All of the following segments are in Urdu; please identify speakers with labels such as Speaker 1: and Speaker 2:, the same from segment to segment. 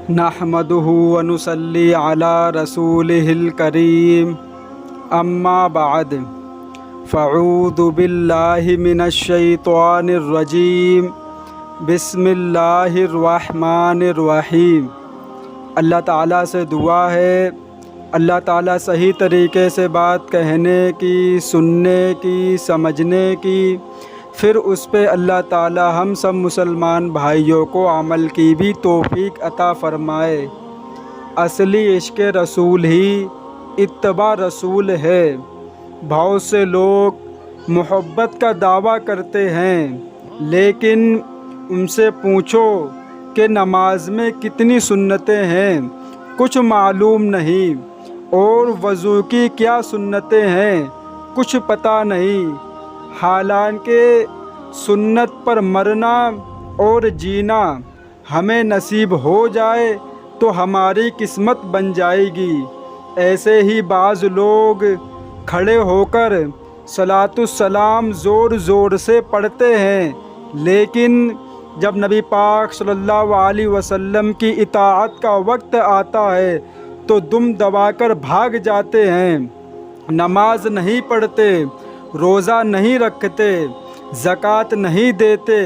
Speaker 1: نحمدہ ونصلی علی رسولہ الکریم اما بعد فاعوذ باللہ من الشیطان الرجیم بسم اللہ الرحمن الرحیم۔ اللہ تعالیٰ سے دعا ہے اللہ تعالیٰ صحیح طریقے سے بات کہنے کی، سننے کی، سمجھنے کی، پھر اس پہ اللہ تعالیٰ ہم سب مسلمان بھائیوں کو عمل کی بھی توفیق عطا فرمائے۔ اصلی عشق رسول ہی اتباع رسول ہے۔ بہت سے لوگ محبت کا دعویٰ کرتے ہیں، لیکن ان سے پوچھو کہ نماز میں کتنی سنتیں ہیں، کچھ معلوم نہیں، اور وضو کی کیا سنتیں ہیں، کچھ پتہ نہیں۔ حالانکہ سنت پر مرنا اور جینا ہمیں نصیب ہو جائے تو ہماری قسمت بن جائے گی۔ ایسے ہی بعض لوگ کھڑے ہو کر صلاۃ السلام زور زور سے پڑھتے ہیں، لیکن جب نبی پاک صلی اللہ علیہ وسلم کی اطاعت کا وقت آتا ہے تو دم دبا کر بھاگ جاتے ہیں، نماز نہیں پڑھتے، روزہ نہیں رکھتے، زکوٰۃ نہیں دیتے،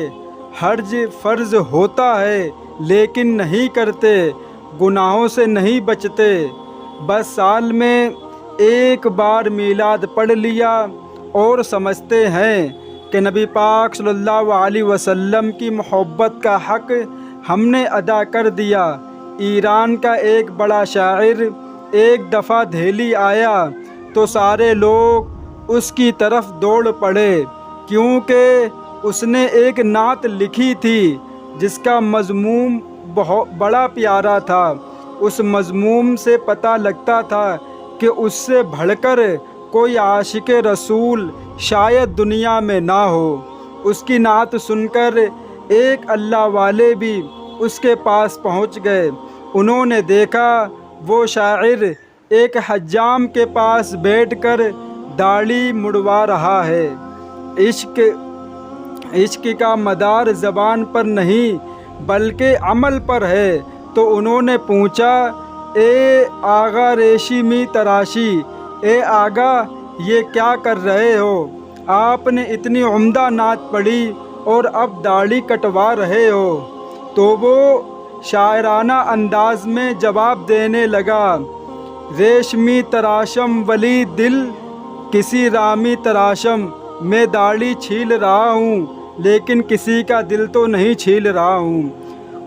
Speaker 1: حج فرض ہوتا ہے لیکن نہیں کرتے، گناہوں سے نہیں بچتے، بس سال میں ایک بار میلاد پڑھ لیا اور سمجھتے ہیں کہ نبی پاک صلی اللہ علیہ وسلم کی محبت کا حق ہم نے ادا کر دیا۔ ایران کا ایک بڑا شاعر ایک دفعہ دہلی آیا تو سارے لوگ اس کی طرف دوڑ پڑے، کیونکہ اس نے ایک نعت لکھی تھی جس کا مضمون بہت بڑا پیارا تھا۔ اس مضمون سے پتہ لگتا تھا کہ اس سے بڑھ کر کوئی عاشق رسول شاید دنیا میں نہ ہو۔ اس کی نعت سن کر ایک اللہ والے بھی اس کے پاس پہنچ گئے۔ انہوں نے دیکھا وہ شاعر ایک حجام کے پاس بیٹھ کر داڑھی مڑوا رہا ہے۔ عشق کا مدار زبان پر نہیں بلکہ عمل پر ہے، تو انہوں نے پوچھا، اے آغا ریشمی تراشی، اے آغا یہ کیا کر رہے ہو؟ آپ نے اتنی عمدہ نعت پڑھی اور اب داڑھی کٹوا رہے ہو؟ تو وہ شاعرانہ انداز میں جواب دینے لگا، ریشمی تراشم ولی دل کسی رامی تراشم، میں داڑھی چھیل رہا ہوں لیکن کسی کا دل تو نہیں چھیل رہا ہوں۔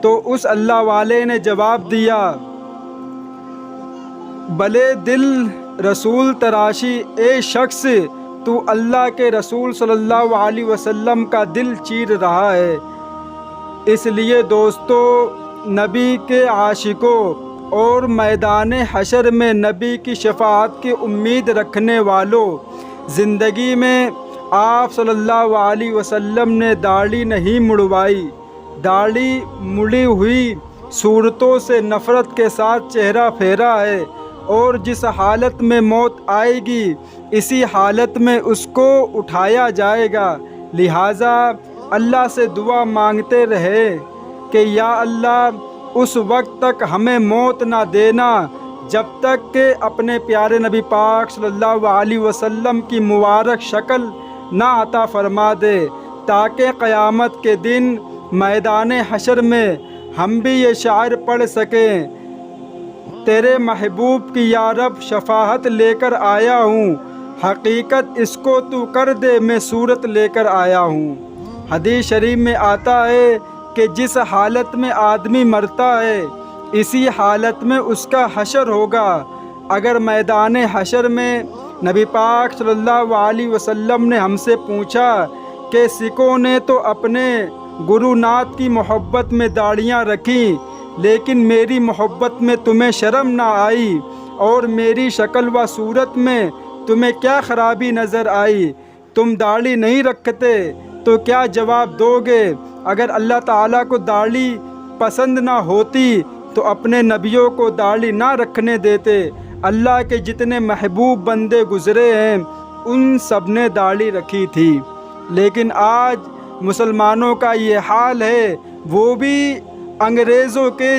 Speaker 1: تو اس اللہ والے نے جواب دیا، بھلے دل رسول تراشی، اے شخص تو اللہ کے رسول صلی اللہ علیہ وسلم کا دل چیر رہا ہے۔ اس لیے دوستو، نبی کے عاشقوں اور میدان حشر میں نبی کی شفاعت کی امید رکھنے والوں، زندگی میں آپ صلی اللہ علیہ وسلم نے داڑھی نہیں مڑوائی۔ داڑھی مڑی ہوئی صورتوں سے نفرت کے ساتھ چہرہ پھیرا ہے، اور جس حالت میں موت آئے گی اسی حالت میں اس کو اٹھایا جائے گا۔ لہٰذا اللہ سے دعا مانگتے رہے کہ یا اللہ اس وقت تک ہمیں موت نہ دینا جب تک کہ اپنے پیارے نبی پاک صلی اللہ علیہ وسلم کی مبارک شکل نہ عطا فرما دے، تاکہ قیامت کے دن میدان حشر میں ہم بھی یہ شعر پڑھ سکیں، تیرے محبوب کی یا رب شفاعت لے کر آیا ہوں، حقیقت اس کو تو کر دے میں صورت لے کر آیا ہوں۔ حدیث شریف میں آتا ہے کہ جس حالت میں آدمی مرتا ہے اسی حالت میں اس کا حشر ہوگا۔ اگر میدان حشر میں نبی پاک صلی اللہ علیہ وسلم نے ہم سے پوچھا کہ سکھوں نے تو اپنے گرو ناتھ کی محبت میں داڑھیاں رکھیں لیکن میری محبت میں تمہیں شرم نہ آئی، اور میری شکل و صورت میں تمہیں کیا خرابی نظر آئی، تم داڑھی نہیں رکھتے، تو کیا جواب دو گے؟ اگر اللہ تعالیٰ کو داڑھی پسند نہ ہوتی تو اپنے نبیوں کو داڑھی نہ رکھنے دیتے۔ اللہ کے جتنے محبوب بندے گزرے ہیں ان سب نے داڑھی رکھی تھی، لیکن آج مسلمانوں کا یہ حال ہے، وہ بھی انگریزوں کے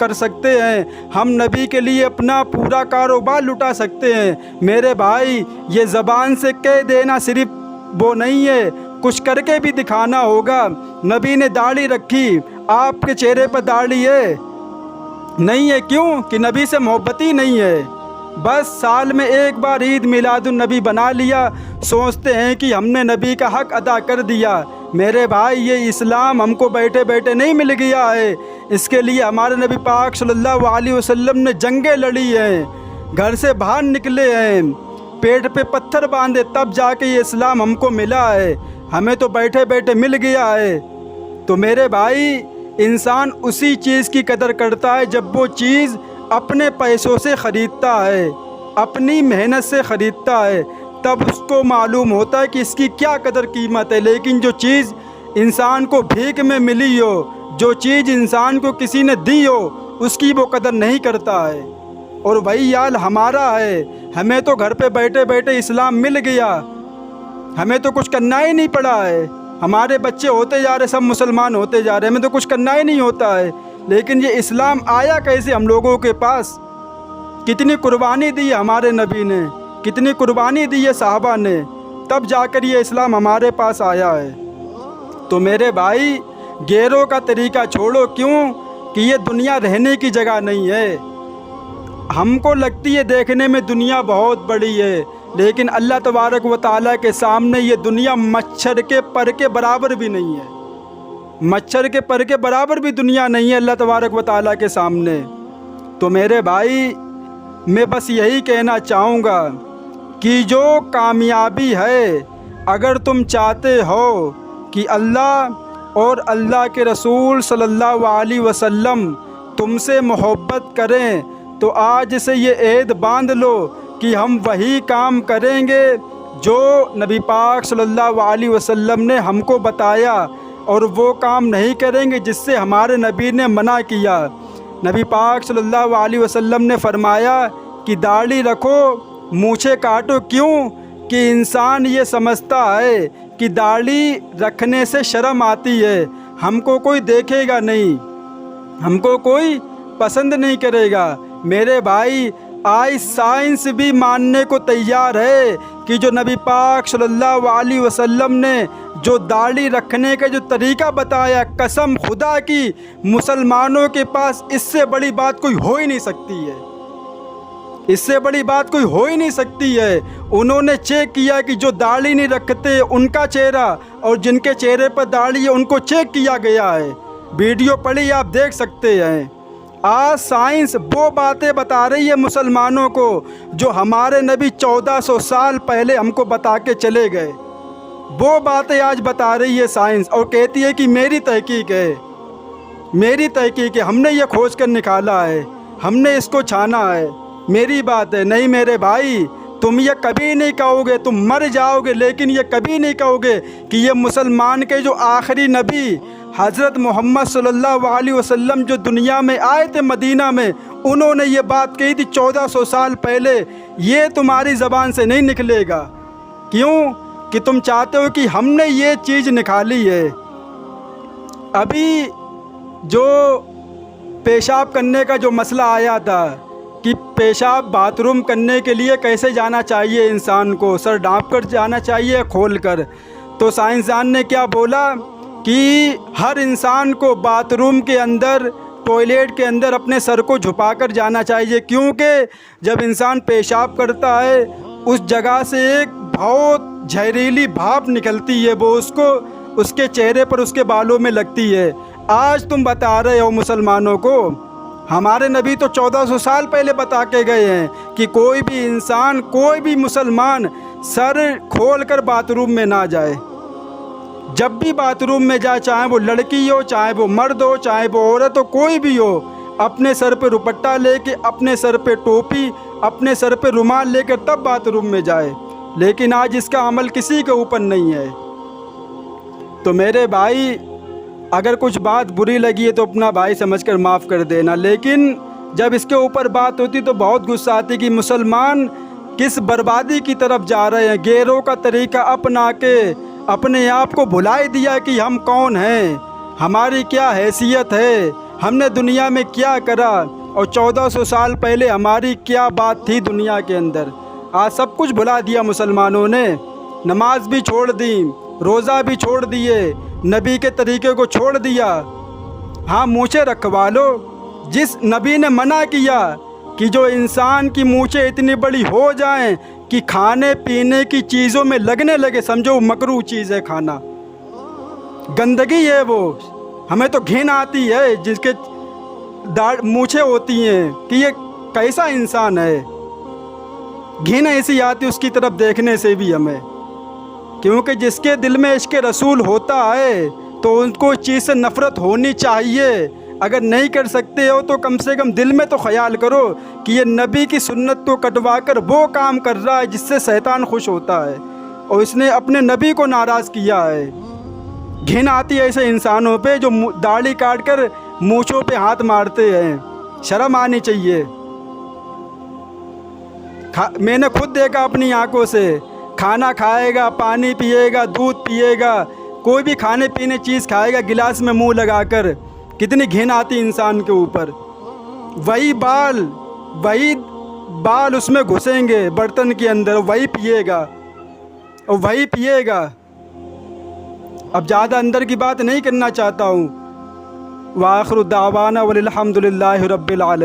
Speaker 1: کر سکتے ہیں، ہم نبی کے لیے اپنا پورا کاروبار لٹا سکتے ہیں۔ میرے بھائی، یہ زبان سے کہہ دینا صرف وہ نہیں ہے، کچھ کر کے بھی دکھانا ہوگا۔ نبی نے داڑھی رکھی، آپ کے چہرے پر داڑھی ہے نہیں ہے، کیوں کہ نبی سے محبت ہی نہیں ہے۔ بس سال میں ایک بار عید میلاد النبی بنا لیا، سوچتے ہیں کہ ہم نے نبی کا حق ادا کر دیا۔ میرے بھائی، یہ اسلام ہم کو بیٹھے بیٹھے نہیں مل گیا ہے، اس کے لیے ہمارے نبی پاک صلی اللہ علیہ وسلم نے جنگیں لڑی ہیں، گھر سے باہر نکلے ہیں، پیٹ پہ پتھر باندھے، تب جا کے یہ اسلام ہم کو ملا ہے، ہمیں تو بیٹھے بیٹھے مل گیا ہے۔ تو میرے بھائی، انسان اسی چیز کی قدر کرتا ہے جب وہ چیز اپنے پیسوں سے خریدتا ہے، اپنی محنت سے خریدتا ہے، تب اس کو معلوم ہوتا ہے کہ اس کی کیا قدر قیمت ہے۔ لیکن جو چیز انسان کو بھیک میں ملی ہو، جو چیز انسان کو کسی نے دی ہو، اس کی وہ قدر نہیں کرتا ہے۔ اور وہی حال ہمارا ہے، ہمیں تو گھر پہ بیٹھے بیٹھے اسلام مل گیا، ہمیں تو کچھ کرنا ہی نہیں پڑا ہے، ہمارے بچے ہوتے جا رہے، سب مسلمان ہوتے جا رہے، ہمیں تو کچھ کرنا ہی نہیں ہوتا ہے۔ لیکن یہ اسلام آیا کیسے ہم لوگوں کے پاس؟ کتنی قربانی دی ہے ہمارے نبی نے، کتنی قربانی دی ہے صحابہ نے، تب جا کر یہ اسلام ہمارے پاس آیا ہے۔ تو میرے بھائی، غیروں کا طریقہ چھوڑو، کیوں کہ یہ دنیا رہنے کی جگہ نہیں ہے۔ ہم کو لگتی ہے دیکھنے میں دنیا بہت بڑی ہے، لیکن اللہ تبارک و تعالیٰ کے سامنے یہ دنیا مچھر کے پر کے برابر بھی نہیں ہے، مچھر کے پر کے برابر بھی دنیا نہیں ہے اللہ تبارک و تعالیٰ کے سامنے۔ تو میرے بھائی، میں بس یہی کہنا چاہوں گا کہ جو کامیابی ہے، اگر تم چاہتے ہو کہ اللہ اور اللہ کے رسول صلی اللہ علیہ وسلم تم سے محبت کریں، تو آج سے یہ عہد باندھ لو کہ ہم وہی کام کریں گے جو نبی پاک صلی اللہ علیہ وسلم نے ہم کو بتایا، اور وہ کام نہیں کریں گے جس سے ہمارے نبی نے منع کیا۔ نبی پاک صلی اللہ علیہ وسلم نے فرمایا کہ داڑھی رکھو، مونچھیں کاٹو، کیوں کہ انسان یہ سمجھتا ہے کہ داڑھی رکھنے سے شرم آتی ہے، ہم کو کوئی دیکھے گا نہیں، ہم کو کوئی پسند نہیں کرے گا۔ میرے بھائی، آج سائنس بھی ماننے کو تیار ہے کہ جو نبی پاک صلی اللہ علیہ وسلم نے جو داڑھی رکھنے کا جو طریقہ بتایا، قسم خدا کی مسلمانوں کے پاس اس سے بڑی بات کوئی ہو ہی نہیں سکتی ہے، اس سے بڑی بات کوئی ہو ہی نہیں سکتی ہے۔ انہوں نے چیک کیا کہ جو داڑھی نہیں رکھتے ان کا چہرہ اور جن کے چہرے پر داڑھی ہے ان کو چیک کیا گیا ہے، ویڈیو پڑھی آپ دیکھ سکتے ہیں۔ آج سائنس وہ باتیں بتا رہی ہے مسلمانوں کو جو ہمارے نبی 1400 سال پہلے ہم کو بتا کے چلے گئے، وہ باتیں آج بتا رہی ہے سائنس، اور کہتی ہے کہ میری تحقیق ہے، میری تحقیق ہے، ہم نے یہ کھوج کر نکالا ہے، ہم نے اس کو چھانا ہے، میری بات ہے۔ نہیں میرے بھائی، تم یہ کبھی نہیں کہو گے، تم مر جاؤ گے لیکن یہ کبھی نہیں کہو گے کہ یہ مسلمان کے جو آخری نبی حضرت محمد صلی اللہ علیہ وسلم جو دنیا میں آئے تھے مدینہ میں، انہوں نے یہ بات کہی تھی 1400 سال پہلے، یہ تمہاری زبان سے نہیں نکلے گا۔ کیوں کہ تم چاہتے ہو کہ ہم نے یہ چیز نکالی ہے۔ ابھی جو پیشاب کرنے کا جو مسئلہ آیا تھا کہ پیشاب باتھ روم کرنے کے لیے کیسے جانا چاہیے انسان کو، سر ڈھانپ کر جانا چاہیے کھول کر، تو سائنسدان نے کیا بولا کہ ہر انسان کو باتھ روم کے اندر، ٹوائلٹ کے اندر اپنے سر کو جھپا کر جانا چاہیے، کیونکہ جب انسان پیشاب کرتا ہے اس جگہ سے ایک بہت زہریلی بھاپ نکلتی ہے، وہ اس کے چہرے پر، اس کے بالوں میں لگتی ہے۔ آج تم بتا رہے ہو مسلمانوں کو، ہمارے نبی تو 1400 سال پہلے بتا کے گئے ہیں کہ کوئی بھی انسان، کوئی بھی مسلمان سر کھول کر باتھ روم میں نہ جائے، جب بھی باتھ روم میں جائے، چاہے وہ لڑکی ہو، چاہے وہ مرد ہو، چاہے وہ عورت ہو، کوئی بھی ہو، اپنے سر پہ دوپٹہ لے کے، اپنے سر پہ ٹوپی، اپنے سر پہ رومال لے کر تب باتھ روم میں جائے۔ لیکن آج اس کا عمل کسی کے اوپر نہیں ہے۔ تو میرے بھائی، اگر کچھ بات بری لگی ہے تو اپنا بھائی سمجھ کر معاف کر دینا، لیکن جب اس کے اوپر بات ہوتی تو بہت غصہ آتی کہ مسلمان کس بربادی کی طرف جا رہے ہیں، غیروں کا طریقہ اپنا کے اپنے آپ کو بھلا دیا کہ ہم کون ہیں، ہماری کیا حیثیت ہے، ہم نے دنیا میں کیا کرا اور 1400 سال پہلے ہماری کیا بات تھی دنیا کے اندر۔ آج سب کچھ بھلا دیا مسلمانوں نے، نماز بھی چھوڑ دی، روزہ بھی چھوڑ دیے، نبی کے طریقے کو چھوڑ دیا۔ ہاں مونچھیں رکھوا لو، جس نبی نے منع کیا کہ جو انسان کی مونچھیں اتنی بڑی ہو جائیں کہ کھانے پینے کی چیزوں میں لگنے لگے، سمجھو مکروہ چیز ہے کھانا، گندگی ہے وہ۔ ہمیں تو گھن آتی ہے جس کے مونچھیں ہوتی ہیں کہ یہ کیسا انسان ہے، گھن ایسی آتی اس کی طرف دیکھنے سے بھی ہمیں، کیونکہ جس کے دل میں عشق رسول ہوتا ہے تو ان کو اس چیز سے نفرت ہونی چاہیے۔ اگر نہیں کر سکتے ہو تو کم سے کم دل میں تو خیال کرو کہ یہ نبی کی سنت کو کٹوا کر وہ کام کر رہا ہے جس سے شیطان خوش ہوتا ہے، اور اس نے اپنے نبی کو ناراض کیا ہے۔ گھن آتی ہے ایسے انسانوں پہ جو داڑھی کاٹ کر مونچھوں پہ ہاتھ مارتے ہیں، شرم آنی چاہیے۔ میں نے خود دیکھا اپنی آنکھوں سے، کھانا کھائے گا، پانی پیے گا، دودھ پیے گا، کوئی بھی کھانے پینے چیز کھائے گا، گلاس میں منہ لگا کر، کتنی گھن آتی انسان کے اوپر۔ وہی بال اس میں گھسیں گے برتن کے اندر، وہی پیے گا اور وہی پیے گا۔ اب زیادہ اندر کی بات نہیں کرنا چاہتا ہوں۔ وآخر دعوانا وللحمد للہ رب العالمین۔